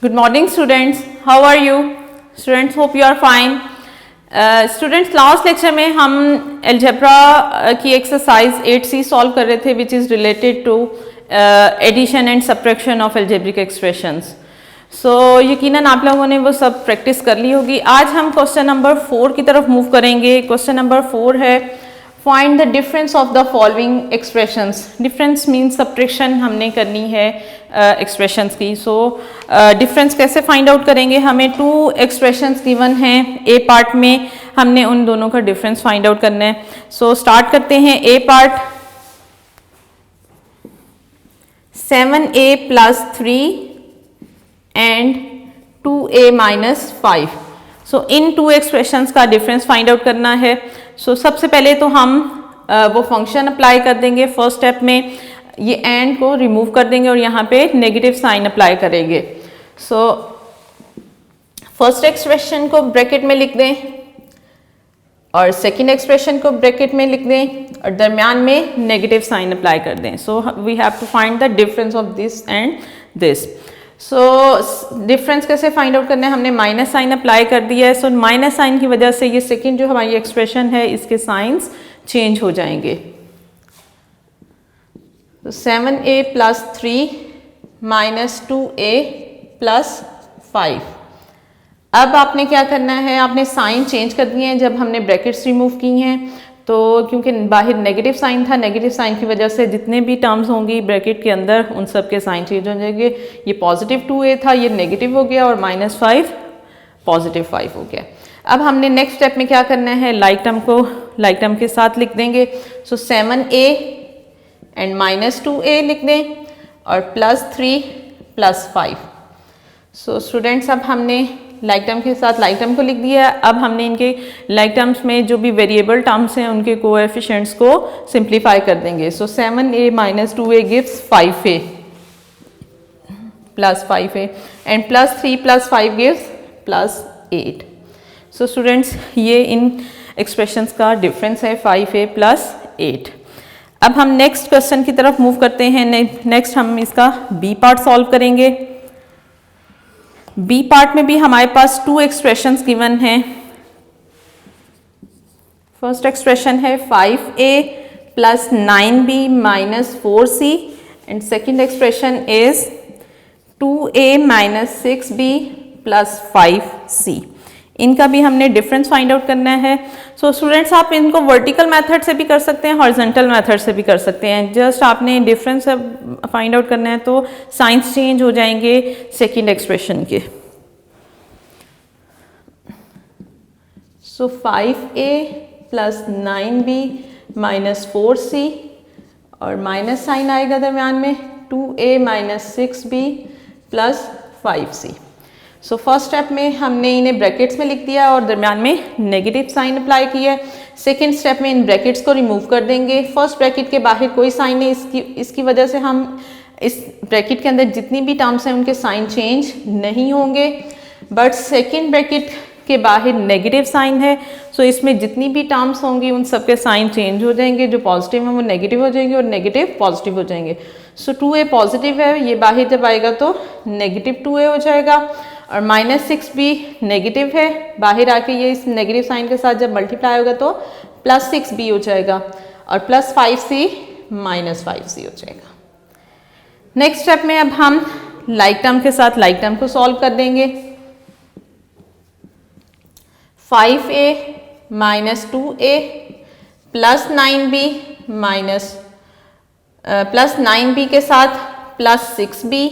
Good morning students, how are you? Students, hope you are fine. Students, last lecture में हम algebra की exercise 8C solve कर रहे थे which is related to addition and subtraction of algebraic expressions. So यकीनन आप लोगों ने वो सब प्रैक्टिस कर ली होगी. आज हम क्वेश्चन नंबर 4 की तरफ मूव करेंगे. क्वेश्चन नंबर 4 है find the difference of the following expressions. Difference means subtraction हमने करनी है एक्सप्रेशंस की. सो डिफरेंस कैसे फाइंड आउट करेंगे? हमें 2 एक्सप्रेशंस गिवन हैं. ए पार्ट में हमने उन दोनों का डिफरेंस फाइंड आउट करना है. सो स्टार्ट करते हैं. A part 7a + 3 and 2a - 5. So इन 2 एक्सप्रेशंस का डिफरेंस फाइंड आउट करना है. सो सबसे पहले तो हम वो फंक्शन अप्लाई कर देंगे. फर्स्ट स्टेप में ये एंड को रिमूव कर देंगे और यहाँ पे नेगेटिव साइन अप्लाई करेंगे. सो फर्स्ट एक्सप्रेशन को ब्रैकेट में लिख दें और सेकंड एक्सप्रेशन को ब्रैकेट में लिख दें और दरमियान में नेगेटिव साइन अप्लाई कर दें. So we have to find the difference of this and this. So difference कैसे फाइंड आउट करना है? हमने माइनस साइन अप्लाई कर दिया है. सो माइनस साइन की वजह से ये सेकंड जो हमारी एक्सप्रेशन है इसके साइंस चेंज हो जाएंगे. तो 7a + 3 - 2a + 5. अब आपने क्या करना है? आपने साइन चेंज कर दिए हैं जब हमने ब्रैकेट्स रिमूव की हैं. तो क्योंकि बाहर नेगेटिव साइन था, नेगेटिव साइन की वजह से जितने भी टर्म्स होंगी ब्रैकेट के अंदर उन सब के साइन चेंज हो जाएंगे. ये पॉजिटिव 2a था, ये नेगेटिव हो गया और -5 पॉजिटिव 5 हो गया. अब हमने नेक्स्ट स्टेप में क्या करना है? लाइक टर्म को लाइक टर्म के साथ लिख देंगे. सो 7a एंड -2a लिख दें और +3 + 5. सो स्टूडेंट्स, अब हमने लाइक टर्म के साथ लाइक टर्म को लिख दिया है. अब हमने इनके लाइक टर्म्स में जो भी वेरिएबल टर्म्स हैं उनके कोएफिशिएंट्स को सिंप्लीफाई कर देंगे. सो 7a - 2a gives 5a + 5a and +3 + 5 gives +8. So students, ये इन एक्सप्रेशंस का डिफरेंस है 5a + 8. अब हम नेक्स्ट क्वेश्चन की तरफ मूव करते हैं. नेक्स्ट हम इसका बी पार्ट सॉल्व करेंगे. बी पार्ट में भी हमारे पास 2 एक्सप्रेशंस गिवन हैं. फर्स्ट एक्सप्रेशन है 5a + 9b - 4c and second expression is 2a - 6b + 5c. इनका भी हमने डिफरेंस फाइंड आउट करना है. सो स्टूडेंट्स, आप इनको वर्टिकल मेथड से भी कर सकते हैं, हॉरिजॉन्टल मेथड से भी कर सकते हैं. जस्ट आपने डिफरेंस फाइंड आउट करना है तो साइंस चेंज हो जाएंगे सेकंड एक्सप्रेशन के. सो 5a + 9b - 4c और माइनस साइन आएगा दरम्यान में 2a - 6b + 5c. So first step में हमने इन्हें ब्रैकेट्स में लिख दिया और दरम्यान में नेगेटिव साइन अप्लाई किया है. सेकेंड स्टेप में इन ब्रैकेट्स को रिमूव कर देंगे. फर्स्ट ब्रैकेट के बाहर कोई साइन नहीं, इसकी वजह से हम इस ब्रैकेट के अंदर जितनी भी टर्म्स हैं उनके साइन चेंज नहीं होंगे. बट सेकेंड ब्रैकेट के बाहर नेगेटिव साइन है. सो इसमें जितनी भी टर्म्स होंगी उन सब के साइन चेंज हो जाएंगे. जो पॉजिटिव है वो नेगेटिव हो जाएंगे और नेगेटिव पॉजिटिव हो जाएंगे. सो 2a पॉजिटिव है, ये बाहर जब आएगा तो नेगेटिव 2a हो जाएगा और -6b नेगेटिव है, बाहर आके ये इस नेगेटिव साइन के साथ जब मल्टीप्लाई होगा तो +6b हो जाएगा और +5c - 5c हो जाएगा. नेक्स्ट स्टेप में अब हम लाइक टर्म के साथ लाइक टर्म को सॉल्व कर देंगे. 5a - 2a + 9b +9b के साथ +6b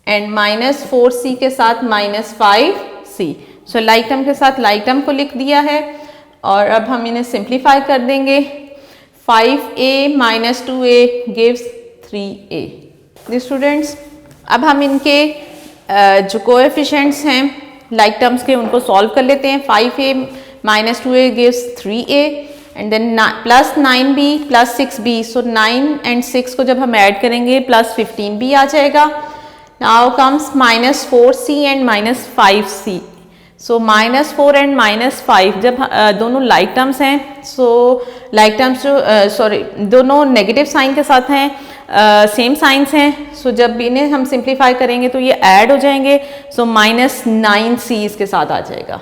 एंड -4c के साथ -5c. सो लाइक टर्म के साथ लाइक टर्म को लिख दिया है और अब हम इन्हें सिंप्लीफाई कर देंगे. 5a - 2a gives 3a. Students, अब हम इनके जो कोएफिशिएंट्स हैं लाइक टर्म्स के उनको सॉल्व कर लेते हैं. 5a - 2a gives 3a and then +9b + 6b. So 9 and 6 को जब हम ऐड करेंगे +15b आ जाएगा. Now comes -4c and -5c. So -4 and -5 जब दोनों लाइक टर्म्स हैं, सो लाइक टर्म्स जो दोनों नेगेटिव साइन के साथ हैं, सेम साइंस हैं, सो जब इन्हें हम सिंप्लीफाई करेंगे तो ये ऐड हो जाएंगे, सो -9c इसके साथ आ जाएगा।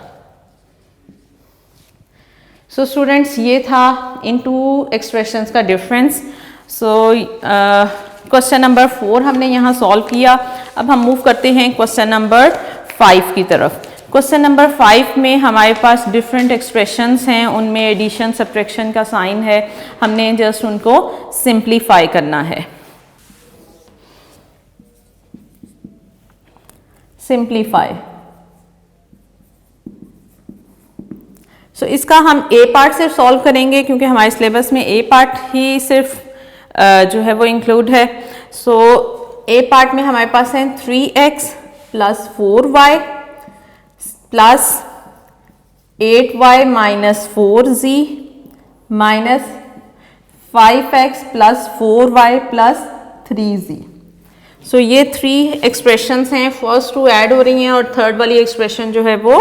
सो स्टूडेंट्स ये था इन टू एक्सप्रेशंस का डिफरेंस। सो क्वेश्चन नंबर 4 हमने यहाँ सॉल्व किया। अब हम मूव करते हैं क्वेश्चन नंबर 5 की तरफ। क्वेश्चन नंबर 5 में हमारे पास डिफरेंट एक्सप्रेशंस हैं, उनमें एडिशन सब्ट्रैक्शन का साइन है, हमने जस्ट उनको सिंप्लीफाई करना है। सिंप्लीफाई। सो इसका हम ए पार्ट सिर्फ सॉल्व करेंगे क्योंकि हमारे सिलेबस में ए पार्ट ही सिर्फ जो है वो इंक्लूड है। सो ए पार्ट में हमारे पास है 3x + 4y + 8y - 4z - 5x + 4y + 3z। सो ये 3 एक्सप्रेशंस हैं, फर्स्ट 2 ऐड हो रही हैं और थर्ड वाली एक्सप्रेशन जो है वो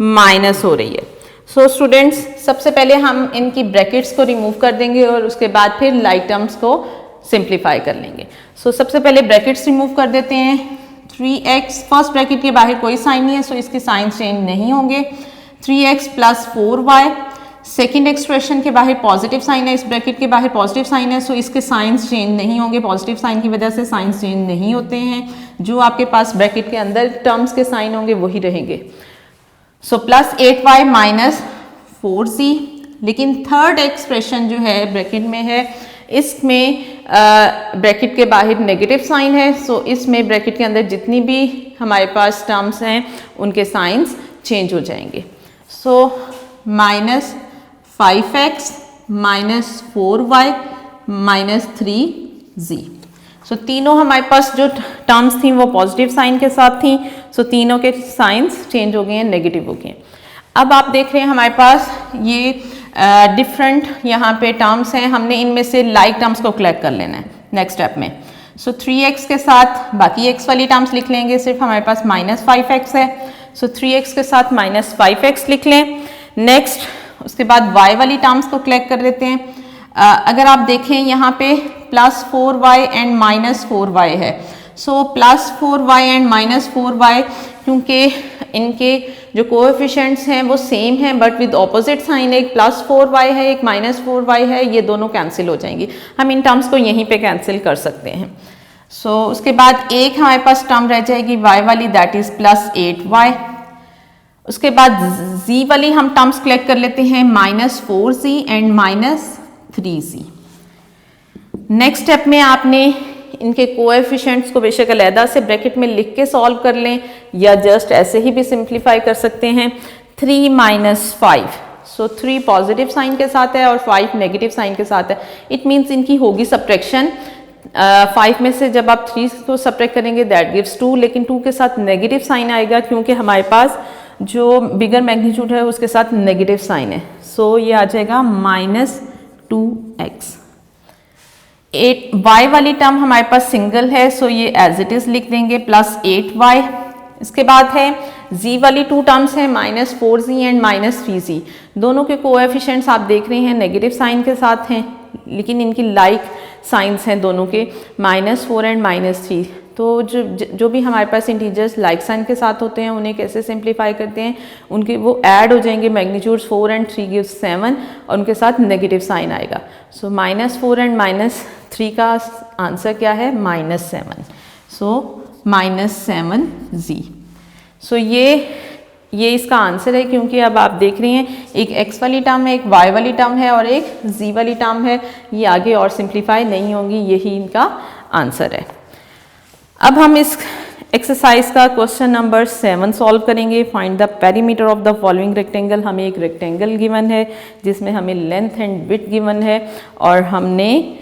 माइनस हो रही है। सो स्टूडेंट्स सबसे पहले हम इनकी ब्रैकेट्स को रिमूव कर देंगे और उसके बाद फिर लाइक टर्म्स को सिंप्लीफाई कर लेंगे। सो सबसे पहले ब्रैकेट्स रिमूव कर देते हैं। 3x फर्स्ट ब्रैकेट के बाहर कोई साइन नहीं है, सो इसके साइन चेंज नहीं होंगे। 3x + 4y सेकेंड एक्सप्रेशन के बाहर पॉजिटिव साइन है, इस ब्रैकेट के बाहर पॉजिटिव साइन है, सो इसके साइंस चेंज नहीं होंगे। पॉजिटिव साइन की वजह से साइंस चेंज नहीं होते हैं, जो आपके पास ब्रैकेट के अंदर टर्म्स के साइन होंगे वही रहेंगे। सो +8y - 4z। लेकिन थर्ड एक्सप्रेशन जो है ब्रैकेट में है, इसमें ब्रैकेट के बाहर नेगेटिव साइन है, सो इसमें ब्रैकेट के अंदर जितनी भी हमारे पास टर्म्स हैं उनके साइंस चेंज हो जाएंगे। सो -5x - 4y - 3z। सो तीनों हमारे पास जो टर्म्स थी वो पॉजिटिव साइन के साथ थी, सो तीनों के साइंस चेंज हो गए हैं, नेगेटिव हो गए हैं। अब आप देख रहे हैं हमारे पास ये डिफरेंट यहाँ पे टर्म्स हैं, हमने इनमें से लाइक टर्म्स को कलेक्ट कर लेना है नेक्स्ट स्टेप में। सो 3x के साथ बाकी x वाली टर्म्स लिख लेंगे, सिर्फ हमारे पास -5x है, सो 3x के साथ -5x लिख लें। नेक्स्ट उसके बाद y वाली टर्म्स को कलेक्ट कर लेते हैं। अगर आप देखें यहाँ पे +4y एंड -4y है, सो +4y एंड -4y क्योंकि इनके जो कोएफिशिएंट्स हैं वो सेम हैं बट विद ऑपोजिट साइन, एक +4y है एक -4y है, ये दोनों कैंसिल हो जाएंगी। हम इन टर्म्स को यहीं पे कैंसिल कर सकते हैं। सो उसके बाद एक हमारे पास टर्म रह जाएगी y वाली, दैट इज +8y। उसके बाद z वाली हम टर्म्स कलेक्ट कर लेते हैं, -4z and -3z। Next step में आपने इनके कोएफिशिएंट्स को बेशक अलहदा से ब्रैकेट में लिख के सॉल्व कर लें या जस्ट ऐसे ही भी सिंप्लीफाई कर सकते हैं। 3 - 5, सो 3 पॉजिटिव साइन के साथ है और 5 नेगेटिव साइन के साथ है, इट मीन्स इनकी होगी सब्ट्रैक्शन। 5 में से जब आप 3 को सब्ट्रैक्ट करेंगे दैट गिव्स 2, लेकिन 2 के साथ नेगेटिव साइन आएगा क्योंकि हमारे पास जो बिगर मैग्नीट्यूड है उसके साथ नेगेटिव साइन है, सो ये आ जाएगा -2x। 8y वाली टर्म हमारे पास सिंगल है, सो ये एज इट इज लिख देंगे +8y। इसके बाद है z वाली 2 टर्म्स हैं, -4z एंड -3z। दोनों के कोएफिशिएंट्स आप देख रहे हैं नेगेटिव साइन के साथ हैं, लेकिन इनकी लाइक साइंस हैं दोनों के, -4 एंड -3। तो जो भी हमारे पास इंटीजर्स लाइक साइन के साथ होते हैं उन्हें कैसे सिंप्लीफाई करते हैं, उनके वो ऐड हो जाएंगे, मैग्नीट्यूड्स 4 एंड 3 गिव्स 7 और उनके साथ नेगेटिव साइन आएगा। सो -4 एंड -3 का आंसर क्या है, -7। सो -7z। सो ये इसका आंसर है क्योंकि अब आप देख रहे हैं एक x वाली टर्म है, एक y वाली टर्म है और एक z वाली टर्म है, ये आगे और सिंप्लीफाई नहीं होंगी, यही इनका आंसर है। अब हम इस एक्सरसाइज का क्वेश्चन नंबर 7 सॉल्व करेंगे। Find the perimeter of the following rectangle. हमें एक रेक्टेंगल गिवन है जिसमें हमें लेंथ एंड विड्थ गिवन है और हमने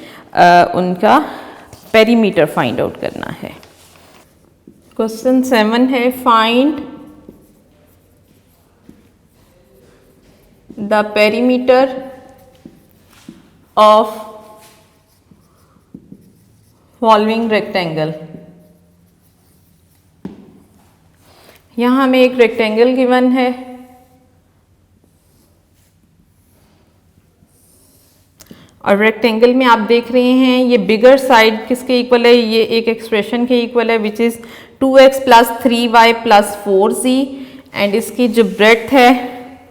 उनका पेरीमीटर फाइंड आउट करना है। क्वेश्चन 7 है find the perimeter of following rectangle. यहाँ हमें एक रेक्टेंगल गिवन है और रेक्टेंगल में आप देख रहे हैं ये बिगर साइड किसके इक्वल है, ये एक एक्सप्रेशन के इक्वल है which is 2x plus 3y plus 4z and इसकी जो ब्रेड्थ है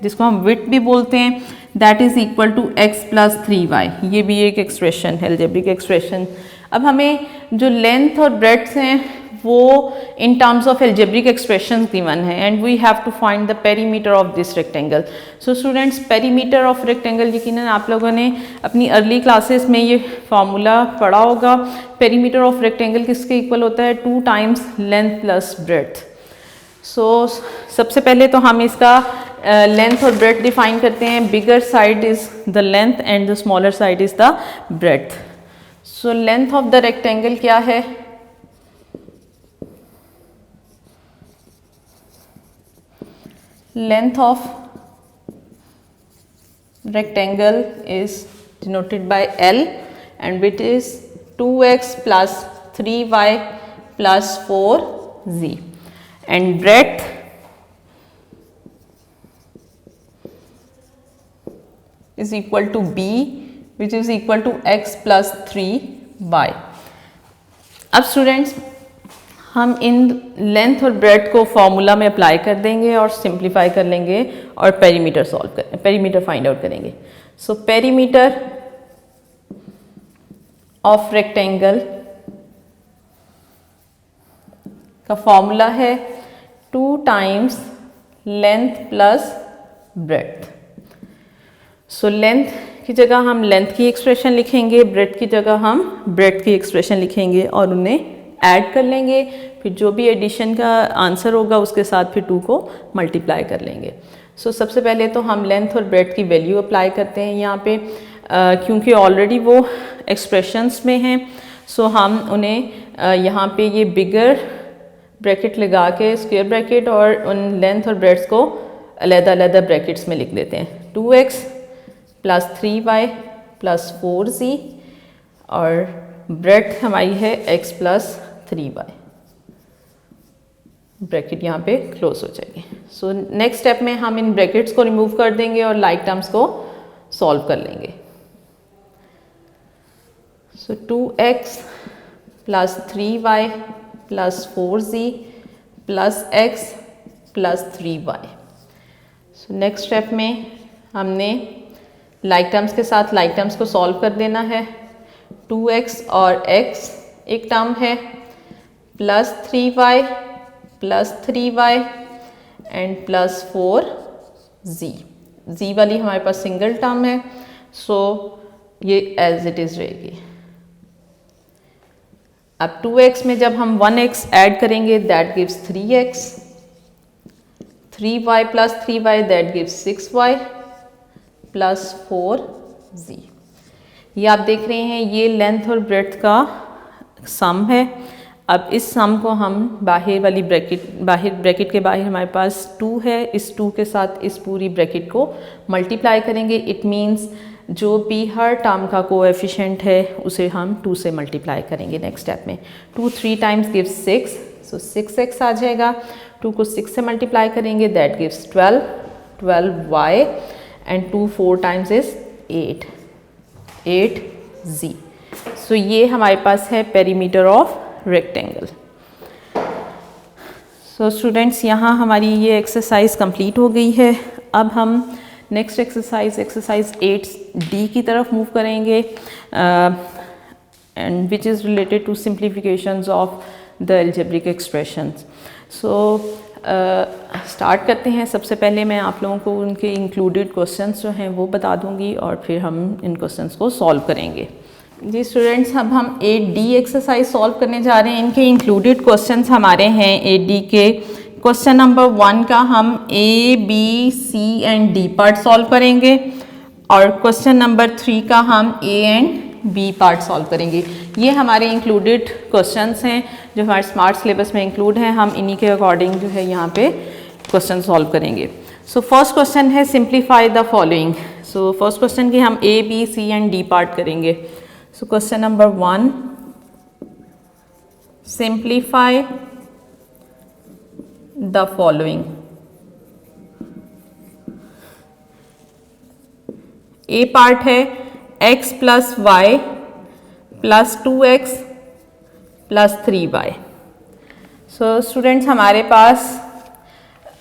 जिसको हम विड्थ भी बोलते हैं that is equal to x plus 3y। ये भी एक एक्सप्रेशन है, अलजेब्रिक एक्सप्रेशन। अब हमें जो लेंथ और ब्रेड्थ हैं वो in terms of algebraic expression given है and we have to find the perimeter of this rectangle. So students, perimeter of rectangle यकीनन आप लोगों ने अपनी अर्ली क्लासेस में ये फार्मूला पढ़ा होगा। पेरीमीटर ऑफ रेक्टेंगल किसके इक्वल होता है, 2 टाइम्स लेंथ प्लस ब्रेड्थ। सो सबसे पहले तो हम इसका लेंथ और ब्रेड्थ डिफाइन करते हैं। Bigger side is the length and the smaller side is the breadth. So length of the rectangle क्या है, length of rectangle is denoted by L and which is 2x plus 3y plus 4z and breadth is equal to B which is equal to x plus 3y। अब students हम in length और breadth को formula में apply कर देंगे और simplify कर लेंगे और पेरीमीटर फाइंड आउट करेंगे। सो पेरीमीटर ऑफ रेक्टेंगल का फॉर्मूला है 2 times length plus breadth. So length की जगह हम लेंथ की एक्सप्रेशन लिखेंगे, ब्रेड्थ की जगह हम ब्रेड्थ की एक्सप्रेशन लिखेंगे और उन्हें ऐड कर लेंगे, फिर जो भी एडिशन का आंसर होगा उसके साथ फिर 2 को मल्टीप्लाई कर लेंगे। सो सबसे पहले तो हम लेंथ और ब्रेड्थ की वैल्यू अप्लाई करते हैं यहाँ पे क्योंकि ऑलरेडी वो एक्सप्रेशंस में हैं। सो हम उन्हें यहाँ पे ये बिगर ब्रैकेट लगा के स्क्वायर ब्रैकेट और उन लेंथ और ब्रेड्थ को अलग-अलग ब्रैकेट्स में लिख देते हैं। 2x plus 3y plus 4z और ब्रेड्थ हमारी है x प्लस 3y। ब्रैकेट यहाँ पे क्लोज हो जाएगी। सो नेक्स्ट स्टेप में हम इन ब्रैकेट्स को रिमूव कर देंगे और लाइक टर्म्स को सॉल्व कर लेंगे। सो 2x plus 3y plus 4z plus x plus 3y। So next step में हमने लाइक टर्म्स के साथ लाइक टर्म्स को सॉल्व कर देना है। 2x और x एक टर्म है plus 3y plus 3y and plus 4z। z वाली हमारे पास सिंगल टर्म है सो ये एज इट इज रहेगी। अब 2x में जब हम 1x ऐड करेंगे that gives 3x, 3y plus 3y that gives 6y plus 4z। ये आप देख रहे हैं ये लेंथ और ब्रेड्थ का सम है। अब इस सम को हम बाहर ब्रैकेट के बाहर हमारे पास 2 है, इस 2 के साथ इस पूरी ब्रैकेट को मल्टीप्लाई करेंगे। इट मीन्स जो भी हर टर्म का कोएफिशिएंट है उसे हम 2 से मल्टीप्लाई करेंगे नेक्स्ट स्टेप में। 2 3 टाइम्स गिव्स 6 सो 6x आ जाएगा। 2 को 6 से मल्टीप्लाई करेंगे that gives 12y and 2 4 times is 8z। सो ये हमारे पास है perimeter of rectangle. So students यहाँ हमारी ये एक्सरसाइज कंप्लीट हो गई है। अब हम नेक्स्ट एक्सरसाइज 8D की तरफ मूव करेंगे and which is related to simplifications of the algebraic expressions. So start करते हैं। सबसे पहले मैं आप लोगों को उनके इंक्लूडेड क्वेश्चंस जो हैं वो बता दूंगी और फिर हम इन क्वेश्चंस को सॉल्व करेंगे। जी स्टूडेंट्स, अब हम 8D एक्सरसाइज सॉल्व करने जा रहे हैं। इनके इंक्लूडेड क्वेश्चंस हमारे हैं 8D के। क्वेश्चन नंबर 1 का हम A, B, C and D part solve करेंगे और क्वेश्चन नंबर 3 का हम A and B part solve करेंगे। ये हमारे इंक्लूडेड क्वेश्चंस हैं जो हमारे स्मार्ट सिलेबस में इंक्लूड हैं। हम इन्हीं के अकॉर्डिंग जो है यहाँ पे क्वेश्चन सॉल्व करेंगे। सो फर्स्ट क्वेश्चन है simplify the following. So first question की हम A, B, C and D part करेंगे। So question number 1, simplify the following. A part है x plus y plus 2x plus 3y। So students हमारे पास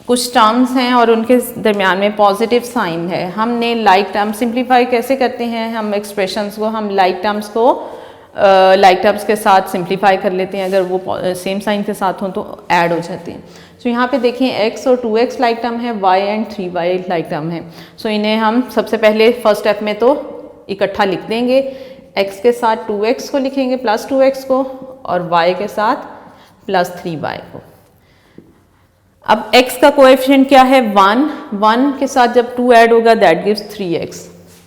कुछ terms हैं और उनके दरमियान में पॉजिटिव साइन है। हमने लाइक टर्म सिंप्लीफाई कैसे करते हैं, हम एक्सप्रेशंस को हम लाइक टर्म्स को लाइक टर्म्स के साथ सिंप्लीफाई कर लेते हैं, अगर वो सेम साइन के साथ हों तो ऐड हो जाते हैं। सो यहाँ पे देखें x और 2x लाइक टर्म है, y and 3y like term है। सो इन्हें हम सबसे पहले फर्स्ट स्टेप में तो इकट्ठा लिख देंगे, x के साथ 2x को लिखेंगे प्लस 2x को और y के साथ प्लस 3y को। अब x का कोएफिशिएंट क्या है 1 के साथ जब 2 ऐड होगा दैट गिव्स 3x।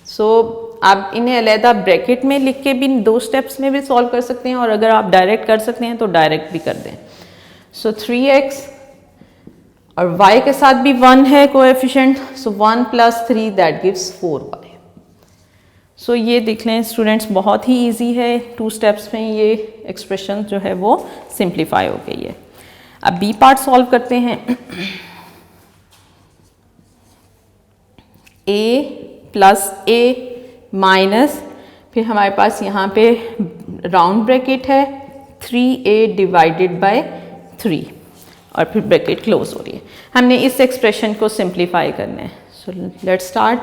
सो आप इन्हें अलहदा ब्रैकेट में लिख के भी 2 स्टेप्स में भी सॉल्व कर सकते हैं और अगर आप डायरेक्ट कर सकते हैं तो डायरेक्ट भी कर दें। सो 3x और y के साथ भी 1 है coefficient, so 1 plus 3 that gives 4y। सो ये देख लें स्टूडेंट्स, बहुत ही इजी है, 2 स्टेप्स में ये एक्सप्रेशन जो है वो सिंप्लीफाई हो गई है। अब बी पार्ट सॉल्व करते हैं। a प्लस a माइनस, फिर हमारे पास यहाँ पे राउंड ब्रैकेट है 3a डिवाइडेड बाय 3 और फिर ब्रैकेट क्लोज हो रही है। हमने इस एक्सप्रेशन को सिंप्लीफाई करना है। So let's start.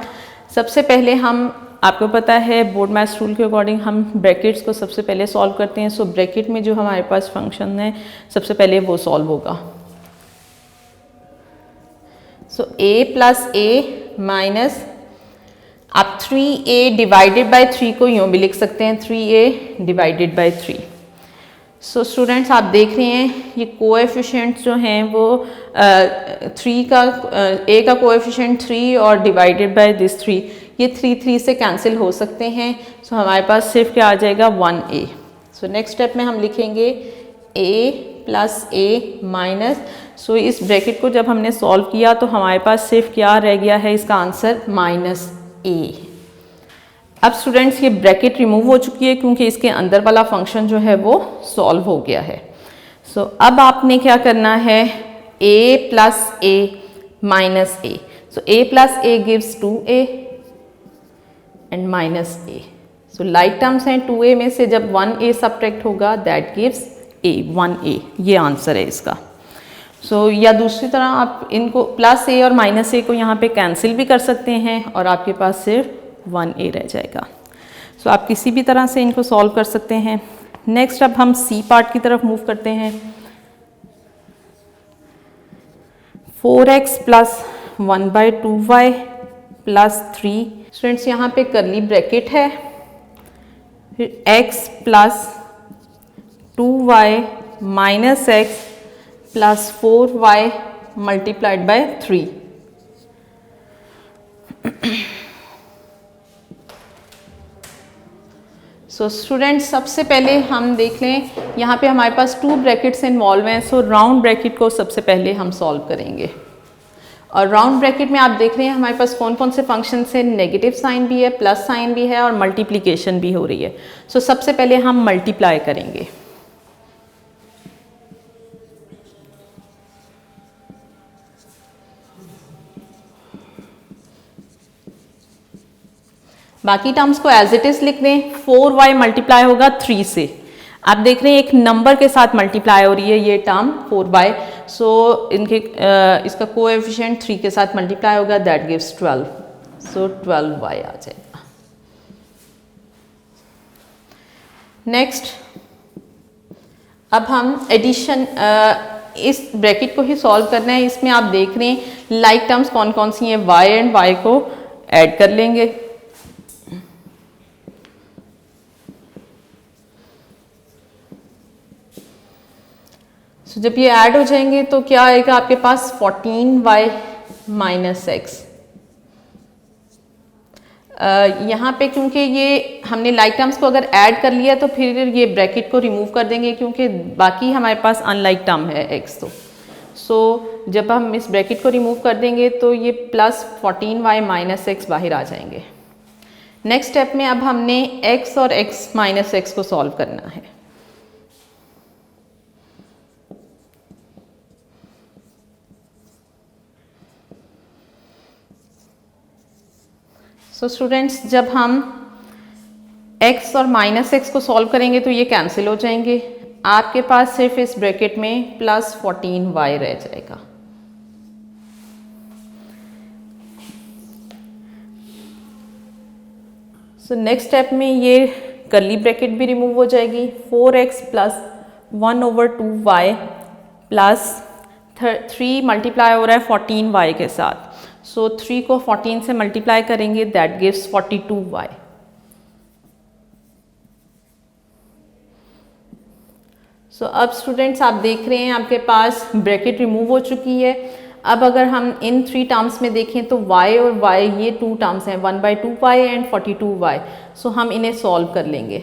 सबसे पहले हम, आपको पता है बोर्ड मैथ्स रूल के अकॉर्डिंग हम ब्रैकेट्स को सबसे पहले सॉल्व करते हैं। सो ब्रैकेट में जो हमारे पास फंक्शन है सबसे पहले वो सॉल्व होगा। सो a प्लस a माइनस, आप 3a डिवाइडेड बाय 3 को यूँ भी लिख सकते हैं 3a divided by 3। So students आप देख रहे हैं ये कोएफिशिएंट्स जो हैं वो 3 का a का कोएफिशिएंट 3 और डिवाइडेड बाय दिस 3, ये 3 से कैंसिल हो सकते हैं। सो हमारे पास सिर्फ क्या आ जाएगा 1a। सो नेक्स्ट स्टेप में हम लिखेंगे a प्लस a माइनस। सो इस ब्रैकेट को जब हमने सॉल्व किया तो हमारे पास सिर्फ क्या रह गया है, इसका आंसर माइनस a। अब स्टूडेंट्स ये ब्रैकेट रिमूव हो चुकी है क्योंकि इसके अंदर वाला फंक्शन जो है वो सॉल्व हो गया है। सो अब आपने क्या करना है, a plus a minus a। So a plus a gives 2a and minus a। So like terms हैं, 2a में से जब 1a सब्ट्रैक्ट होगा दैट गिव्स a, 1a। ये आंसर है इसका। सो या दूसरी तरह आप इनको प्लस a और माइनस a को यहाँ पे कैंसिल भी कर सकते हैं और आपके पास सिर्फ 1a रह जाएगा। सो आप किसी भी तरह से इनको सॉल्व कर सकते हैं। नेक्स्ट अब हम सी पार्ट की तरफ मूव करते हैं। 4x plus 1/2y plus 3। Students यहाँ पे करली ब्रैकेट है, फिर x plus 2y minus x plus 4y multiplied by 3। So students सबसे पहले हम देख लें, यहाँ पे हमारे पास 2 ब्रैकेट्स इन्वॉल्व हैं। सो राउंड ब्रैकेट को सबसे पहले हम सॉल्व करेंगे और राउंड ब्रैकेट में आप देख रहे हैं हमारे पास कौन कौन से फंक्शन से नेगेटिव साइन भी है, प्लस साइन भी है और मल्टीप्लिकेशन भी हो रही है। सो सबसे पहले हम मल्टीप्लाई करेंगे। बाकी टर्म्स को एज इट इज लिख दें। 4y मल्टीप्लाई होगा 3 से। आप देख रहे हैं एक नंबर के साथ मल्टीप्लाई हो रही है ये टर्म 4y। सो इनके इसका कोएफिशिएंट 3 के साथ मल्टीप्लाई होगा दैट गिव्स 12। सो 12y आ जाएगा। नेक्स्ट अब हम एडिशन, इस ब्रैकेट को ही सॉल्व करना है। इसमें आप देख रहे हैं लाइक टर्म्स कौन कौन सी हैं, y एंड y को ऐड कर लेंगे। So, जब ये ऐड हो जाएंगे तो क्या आएगा आपके पास 14y माइनस x। यहाँ पे क्योंकि ये हमने लाइक टर्म्स को अगर ऐड कर लिया तो फिर ये ब्रैकेट को रिमूव कर देंगे क्योंकि बाकी हमारे पास अनलाइक टर्म है x। तो जब हम इस ब्रैकेट को रिमूव कर देंगे तो ये प्लस 14y माइनस x बाहर आ जाएंगे। नेक्स्ट स्टेप में अब हमने x और x माइनस x को सॉल्व करना है। सो स्टूडेंट्स जब हम x और माइनस एक्स को सॉल्व करेंगे तो ये कैंसिल हो जाएंगे, आपके पास सिर्फ इस ब्रैकेट में प्लस 14y रह जाएगा। सो नेक्स्ट स्टेप में ये कर्ली ब्रैकेट भी रिमूव हो जाएगी, 4x plus 1/2y plus 3 multiply हो रहा है 14y के साथ। सो 3 को 14 से मल्टीप्लाई करेंगे, दैट गिव्स 42y। सो अब स्टूडेंट्स आप देख रहे हैं आपके पास ब्रैकेट रिमूव हो चुकी है। अब अगर हम इन 3 टर्म्स में देखें तो y और y ये 2 टर्म्स हैं, 1/2y एंड 42y। सो हम इन्हें सॉल्व कर लेंगे।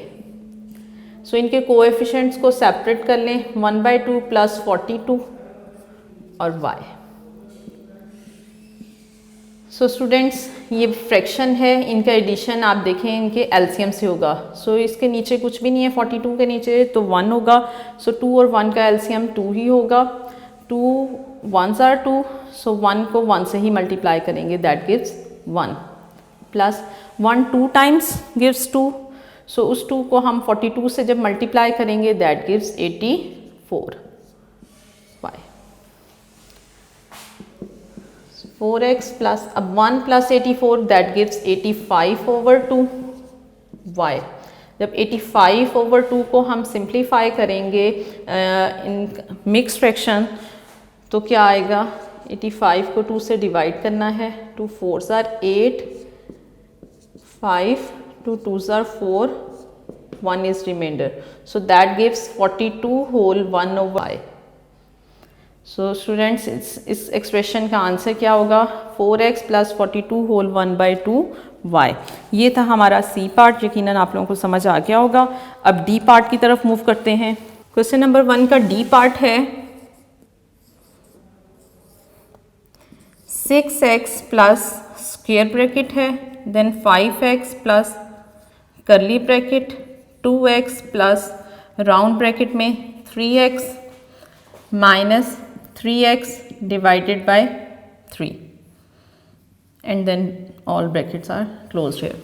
सो इनके कोएफिशिएंट्स को सेपरेट कर लें, 1/2 प्लस 42 और y। सो स्टूडेंट्स ये फ्रैक्शन है, इनका एडिशन आप देखें इनके एलसीएम से होगा। सो इसके नीचे कुछ भी नहीं है, 42 के नीचे तो 1 होगा। सो 2 और 1 का एलसीएम 2 ही होगा, 2 1s are 2, सो 1 को 1 से ही मल्टीप्लाई करेंगे, that gives 1 plus 1 2 times gives 2। सो उस 2 को हम 42 से जब मल्टीप्लाई करेंगे that gives 84y। 4x plus अब 1 प्लस 84 दैट गिव्स 85/2y। जब 85/2 को हम सिंप्लीफाई करेंगे इन मिक्स फ्रैक्शन तो क्या आएगा, 85 को 2 से डिवाइड करना है, 2 4s are 8, 5 2 2s are 4, 1 is remainder, so that gives 42 whole 1/y। So students इस एक्सप्रेशन का आंसर क्या होगा, 4x प्लस 42 होल 1/2y। ये था हमारा सी पार्ट, यकीनन आप लोगों को समझ आ गया होगा। अब डी पार्ट की तरफ मूव करते हैं। क्वेश्चन नंबर 1 का डी पार्ट है 6x प्लस स्क्वायर ब्रैकेट है, then 5x plus curly bracket, 2x plus round bracket में 3x minus 3x divided by 3 and then all brackets are closed here।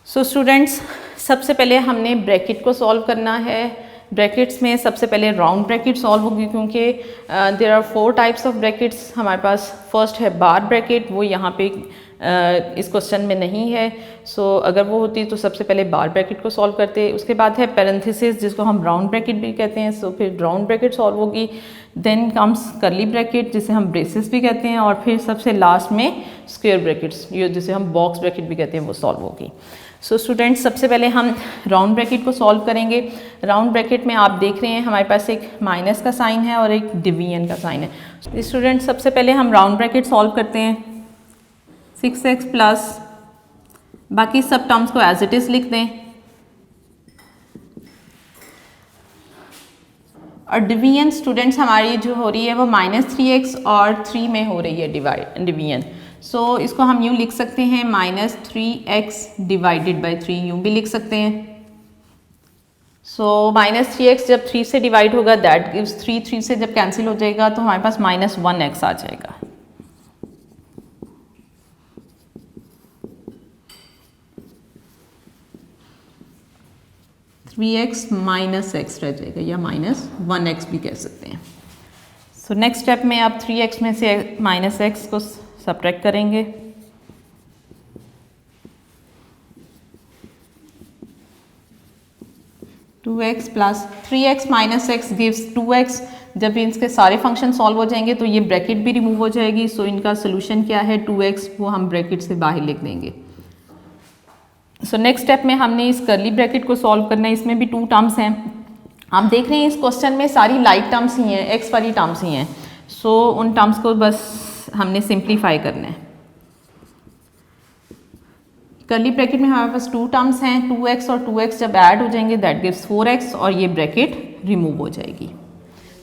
So students सबसे पहले हमने bracket को solve करना है। Brackets में सबसे पहले राउंड ब्रैकेट सॉल्व होगी क्योंकि there are 4 types of brackets हमारे पास। फर्स्ट है बार ब्रैकेट, वो यहाँ पे इस क्वेश्चन में नहीं है। सो अगर वो होती तो सबसे पहले बार ब्रैकेट को सॉल्व करते। उसके बाद है पैरेंथेसिस जिसको हम राउंड ब्रैकेट भी कहते हैं, सो फिर राउंड ब्रैकेट सॉल्व होगी। देन कम्स कर्ली ब्रैकेट जिसे हम ब्रेसेस भी कहते हैं, और फिर सबसे लास्ट में स्क्वायर ब्रैकेट्स जिसे हम बॉक्स ब्रैकेट भी कहते हैं वो सॉल्व होगी। सो स्टूडेंट्स सबसे पहले हम राउंड ब्रैकेट को सॉल्व करेंगे। राउंड ब्रैकेट में आप देख रहे हैं हमारे पास एक माइनस का साइन है और एक डिवीजन का साइन है। स्टूडेंट्स सबसे पहले हम राउंड ब्रैकेट सॉल्व करते हैं। 6x प्लस बाकी सब टर्म्स को एज इट इज़ लिख दें, और डिवीजन स्टूडेंट्स हमारी जो हो रही है वो -3x और 3 में हो रही है डिवीजन। सो इसको हम यूँ लिख सकते हैं -3x डिवाइडेड बाई 3, यूँ भी लिख सकते हैं। सो -3x जब 3 से डिवाइड होगा दैट गिव्स 3 से जब कैंसिल हो जाएगा तो हमारे पास -1x आ जाएगा। -3x रह जाएगा या -1x भी कह सकते हैं। सो नेक्स्ट स्टेप में आप 3x में से -x को सब्ट्रैक्ट करेंगे। (2x plus 3x minus x gives 2x। जब इनके सारे फंक्शन सॉल्व हो जाएंगे तो ये ब्रैकेट भी रिमूव हो जाएगी। सो इनका सोल्यूशन क्या है 2x, वो हम ब्रैकेट से बाहर लिख देंगे। सो नेक्स्ट स्टेप में हमने इस कर्ली ब्रैकेट को सॉल्व करना है। इसमें भी 2 टर्म्स हैं। आप देख रहे हैं इस क्वेश्चन में सारी लाइट टर्म्स ही हैं, x वाली टर्म्स ही हैं। सो उन टर्म्स को बस हमने सिंप्लीफाई करना है। कर्ली ब्रैकेट में हमारे पास 2 टर्म्स हैं, 2x और 2x जब ऐड हो जाएंगे दैट गिव्स 4x और ये ब्रैकेट रिमूव हो जाएगी।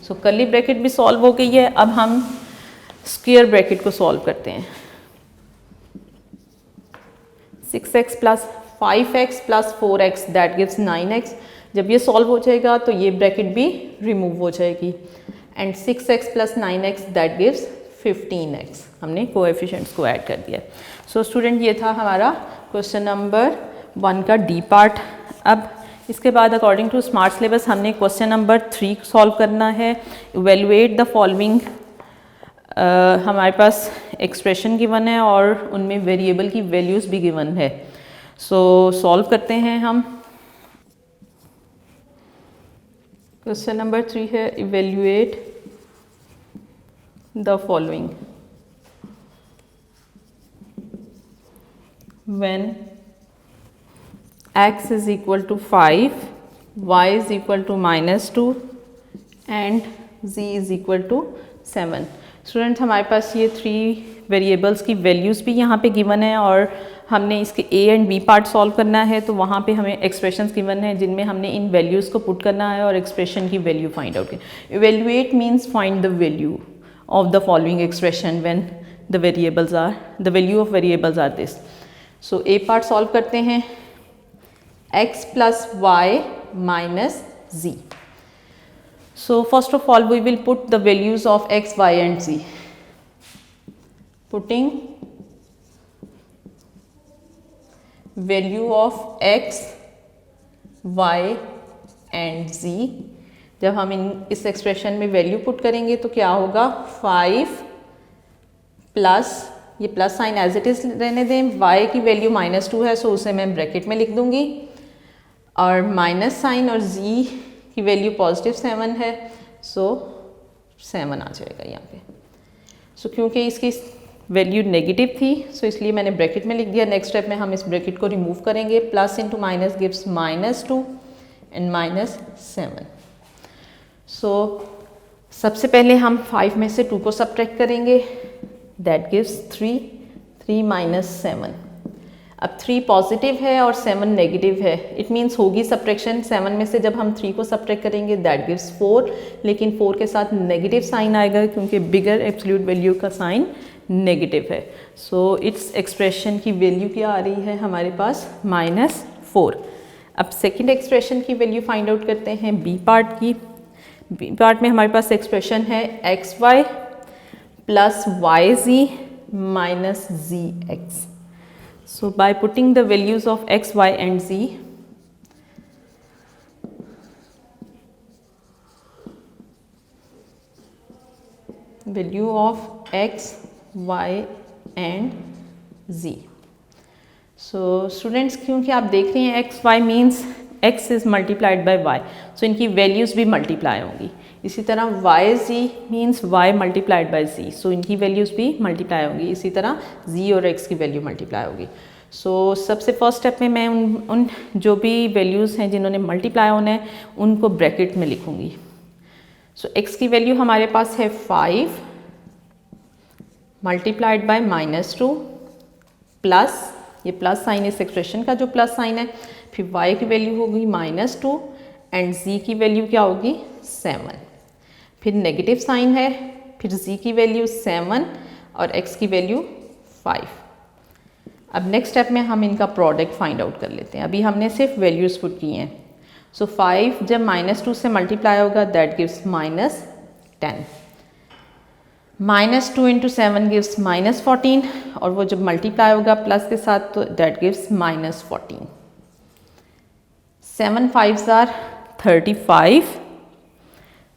सो कर्ली ब्रैकेट भी सॉल्व हो गई है। अब हम स्क्वायर ब्रैकेट को सॉल्व करते हैं। 6x plus 5x plus 4x that gives 9x। जब ये सॉल्व हो जाएगा तो ये ब्रैकेट भी रिमूव हो जाएगी। And 6x plus 9x that gives 15x। हमने कोएफिशिएंट्स को ऐड कर दिया। सो स्टूडेंट ये था हमारा क्वेश्चन नंबर 1 का डी पार्ट। अब इसके बाद अकॉर्डिंग टू स्मार्ट सिलेबस हमने क्वेश्चन नंबर 3 सॉल्व करना है। इवेलुएट द फॉलोइंग, हमारे पास एक्सप्रेशन गिवन है और उनमें वेरिएबल की वैल्यूज़ भी गिवन है। सो सॉल्व करते हैं हम। क्वेश्चन नंबर 3 है evaluate the following when x is equal to 5, y is equal to -2 and z is equal to 7। Students हमारे पास ये 3 वेरिएबल्स की वैल्यूज़ भी यहाँ पे गिवन है और हमने इसके a and b part solve करना है, तो वहाँ पे हमें एक्सप्रेशंस गिवन है जिनमें हमने इन वैल्यूज़ को पुट करना है और एक्सप्रेशन की वैल्यू फाइंड आउट करनी। Evaluate means find the value of the following expression when the value of variables are this. So a part solve करते हैं, x plus y minus z। So first of all we will put the values of x, y and z. Putting value of x, y and z, जब हम इस expression में value put करेंगे तो क्या होगा, 5 प्लस ये plus sign as it is रहने दें, y की वैल्यू -2 है सो उसे मैं ब्रैकेट में लिख दूंगी और माइनस साइन और z की वैल्यू +7 है सो 7 आ जाएगा यहाँ पे। सो क्योंकि इसकी वैल्यू नेगेटिव थी सो इसलिए मैंने ब्रैकेट में लिख दिया। नेक्स्ट स्टेप में हम इस ब्रैकेट को रिमूव करेंगे, plus into minus gives -2 and -7। सो सबसे पहले हम 5 में से 2 को सब्ट्रैक्ट करेंगे, दैट गिव्स 3 माइनस 7। अब 3 पॉजिटिव है और 7 नेगेटिव है, इट मीन्स होगी सब्ट्रैक्शन। 7 में से जब हम 3 को सब्ट्रैक्ट करेंगे दैट गिव्स 4, लेकिन 4 के साथ नेगेटिव साइन आएगा क्योंकि बिगर एब्सोल्यूट वैल्यू का साइन नेगेटिव है। सो इट्स एक्सप्रेशन की वैल्यू क्या आ रही है हमारे पास, -4। अब सेकेंड एक्सप्रेशन की वैल्यू फाइंड आउट करते हैं बी पार्ट की। बी पार्ट में हमारे पास एक्सप्रेशन है xy plus yz minus zx। So by putting the values of x, y and z, value of x, y and z. So students क्योंकि आप देख रहे हैं x, y means x is multiplied by y, so इनकी values भी multiply होंगी। इसी तरह y z means y multiplied by z, so इनकी values भी multiply होंगी। इसी तरह z और x की value multiply होगी। सो सबसे फर्स्ट स्टेप में मैं उन जो भी वैल्यूज़ हैं जिन्होंने मल्टीप्लाई होना है उनको ब्रैकेट में लिखूँगी। सो x की वैल्यू हमारे पास है 5 मल्टीप्लाइड बाय -2 प्लस ये प्लस साइन इस एक्सप्रेशन का जो प्लस साइन है, फिर y की वैल्यू होगी -2 एंड z की वैल्यू क्या होगी 7, फिर नेगेटिव साइन है, फिर z की वैल्यू 7 और x की वैल्यू 5। अब नेक्स्ट स्टेप में हम इनका प्रोडक्ट फाइंड आउट कर लेते हैं। अभी हमने सिर्फ वैल्यूज पुट की हैं। सो 5 जब -2 से मल्टीप्लाई होगा दैट गिव्स -10, -2 इंटू 7 गिव्स -14 और वो जब मल्टीप्लाई होगा प्लस के साथ तो दैट गिव्स -14। 7 5s आर 35,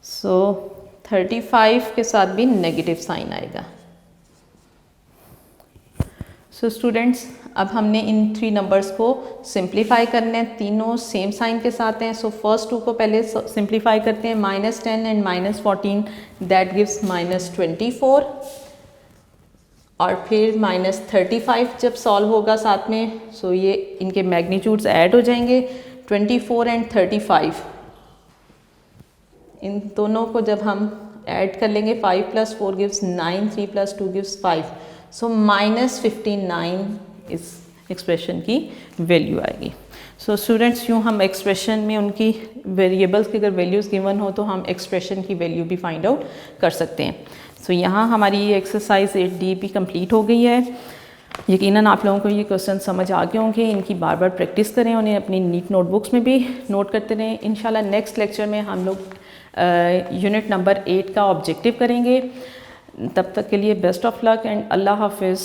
सो 35 के साथ भी नेगेटिव साइन आएगा। सो स्टूडेंट्स अब हमने इन 3 नंबर्स को सिंप्लीफाई करने हैं, तीनों सेम साइन के साथ हैं। सो फर्स्ट 2 को पहले सिंप्लीफाई करते हैं, -10 एंड -14 दैट गिव्स -24 और फिर -35 जब सॉल्व होगा साथ में सो ये इनके मैग्नीट्यूड्स ऐड हो जाएंगे 24 एंड 35। इन दोनों को जब हम ऐड कर लेंगे 5 + 4 गिव्स 9, 3 + 2 गिव्स 5, सो -59 इस एक्सप्रेशन की वैल्यू आएगी। सो स्टूडेंट्स यूँ हम एक्सप्रेशन में उनकी वेरिएबल्स की अगर वैल्यूज़ गिवन हो तो हम एक्सप्रेशन की वैल्यू भी फाइंड आउट कर सकते हैं। सो यहाँ हमारी ये एक्सरसाइज 8D भी कंप्लीट हो गई है। यकीनन आप लोगों को ये क्वेश्चन समझ आ गए होंगे, इनकी बार बार प्रैक्टिस करें, उन्हें अपनी नीट नोटबुक्स में भी नोट करते रहें। इंशाल्लाह नेक्स्ट लेक्चर में हम लोग यूनिट नंबर 8 का ऑब्जेक्टिव करेंगे। तब तक के लिए बेस्ट ऑफ लक एंड अल्लाह हाफिज़।